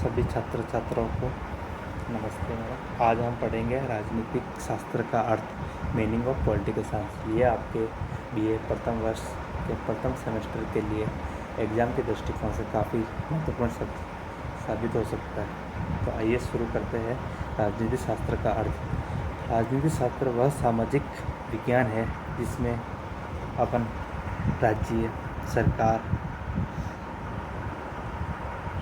सभी छात्र छात्राओं को नमस्ते मैडम। आज हम पढ़ेंगे राजनीतिक शास्त्र का अर्थ, मीनिंग ऑफ पॉलिटिकल साइंस। ये आपके बीए प्रथम वर्ष के प्रथम सेमेस्टर के लिए एग्ज़ाम के दृष्टिकोण से काफ़ी महत्वपूर्ण साबित हो सकता है। तो आइए शुरू करते हैं राजनीतिक शास्त्र का अर्थ। राजनीतिक शास्त्र वह सामाजिक विज्ञान है जिसमें अपन राज्य, सरकार,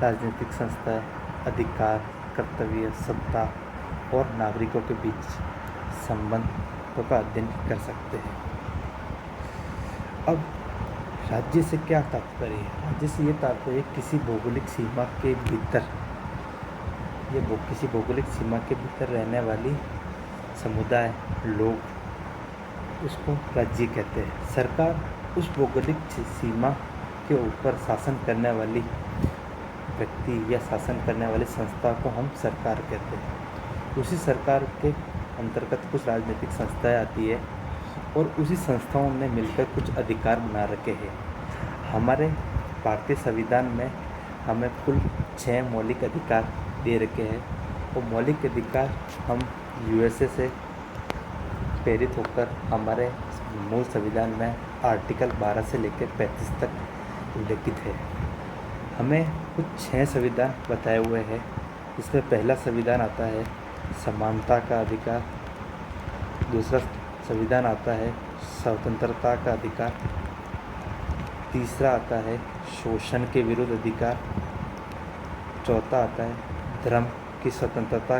राजनीतिक संस्थाएं, अधिकार, कर्तव्य, सत्ता और नागरिकों के बीच संबंधों का अध्ययन कर सकते हैं। अब राज्य से क्या तात्पर्य है? राज्य से ये तात्पर्य किसी भौगोलिक सीमा के भीतर किसी भौगोलिक सीमा के भीतर रहने वाली समुदाय, लोग, उसको राज्य कहते हैं। सरकार उस भौगोलिक सीमा के ऊपर शासन करने वाली व्यक्ति या शासन करने वाली संस्था को हम सरकार कहते हैं। उसी सरकार के अंतर्गत कुछ राजनीतिक संस्थाएं आती है और उसी संस्थाओं ने मिलकर कुछ अधिकार बना रखे हैं। हमारे भारतीय संविधान में हमें कुल 6 मौलिक अधिकार दे रखे हैं। वो मौलिक अधिकार हम यूएसए से प्रेरित होकर हमारे मूल संविधान में आर्टिकल 12 से लेकर 35 तक उल्लेखित है। हमें कुछ 6 संविधान बताए हुए हैं। इसमें पहला संविधान आता है समानता का अधिकार, दूसरा संविधान आता है स्वतंत्रता का अधिकार, तीसरा आता है शोषण के विरुद्ध अधिकार, चौथा आता है धर्म की स्वतंत्रता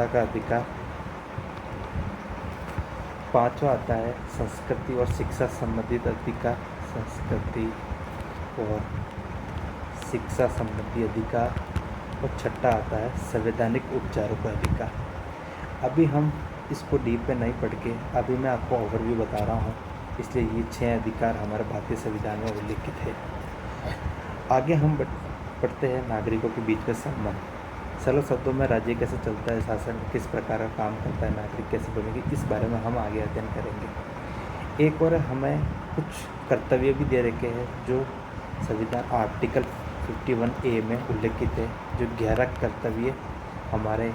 का अधिकार, पांचवा आता है संस्कृति और शिक्षा संबंधित अधिकार, संस्कृति और शिक्षा संबंधी अधिकार, और छठा आता है संवैधानिक उपचारों का अधिकार। अभी हम इसको डीप पे नहीं पढ़ के अभी मैं आपको ओवरव्यू बता रहा हूँ, इसलिए ये 6 अधिकार हमारे भारतीय संविधान में उल्लेखित है। आगे हम पढ़ते हैं नागरिकों के बीच में संबंध। सरल शब्दों में राज्य कैसे चलता है, शासन किस प्रकार का काम करता है, नागरिक कैसे बनेंगे, इस बारे में हम आगे अध्ययन करेंगे। एक और हमें कुछ कर्तव्य भी दे रखे हैं जो संविधान आर्टिकल 51A में उल्लेखित है, जो 11 कर्तव्य हमारे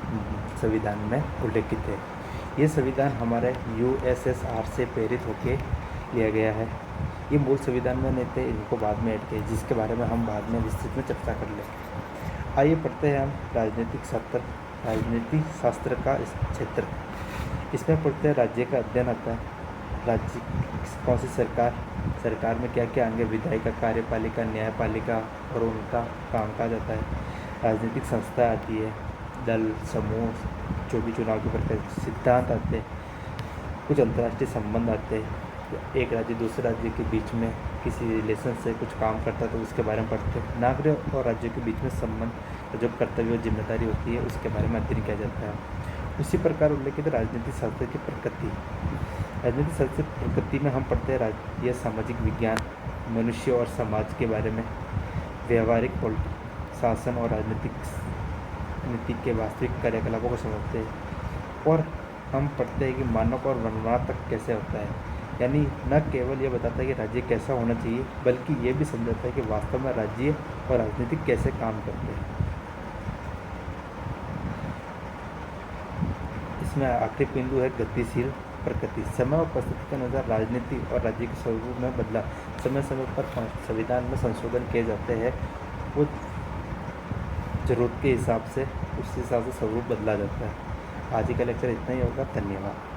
संविधान में उल्लेखित है। ये संविधान हमारे यूएसएसआर से प्रेरित होकर लिया गया है। ये मूल संविधान में नहीं थे, इनको बाद में ऐड किया, जिसके बारे में हम बाद में विस्तृत में चर्चा कर लें। आइए पढ़ते हैं हम राजनीतिक शास्त्र का इस क्षेत्र। इसमें पढ़ते हैं राज्य का अध्ययन आता है। राज्य कौन सी सरकार में क्या क्या अंग, विधायिका, कार्यपालिका, न्यायपालिका और उनका कामकाज आता है। राजनीतिक संस्था आती है, दल, समूह, जो भी चुनाव के प्रक्रिया, सिद्धांत आते हैं, कुछ अंतर्राष्ट्रीय संबंध आते हैं। एक राज्य दूसरे राज्य के बीच में किसी रिलेशन से कुछ काम करता है तो उसके बारे में पढ़ते हैं। नागरिक और राज्यों के बीच में संबंध, जो कर्तव्य और जिम्मेदारी होती है, उसके बारे में अध्ययन किया जाता है। उसी प्रकार उल्लेखित राजनीतिक शास्त्र की प्रकृति। राजनीतिक शास्त्र की प्रकृति में हम पढ़ते हैं राज्य सामाजिक विज्ञान, मनुष्य और समाज के बारे में, व्यवहारिक शासन और नीति के वास्तविक कार्यकलापों को समझते हैं। और हम पढ़ते हैं कि मानव और वर्णनात्मक तक कैसे होता है, यानी न केवल ये बताता है कि राज्य कैसा होना चाहिए, बल्कि ये भी समझाता है कि वास्तव में राज्य और राजनीतिक कैसे काम करते हैं। इसमें आखिरी बिंदु है गतिशील प्रकृति। समय और परिस्थिति के अनुसार राजनीति और राज्य के स्वरूप में बदला समय समय पर संविधान में संशोधन किए जाते हैं। वो जरूरत के हिसाब से उस हिसाब से स्वरूप बदला जाता है। आज का लेक्चर इतना ही होगा। धन्यवाद।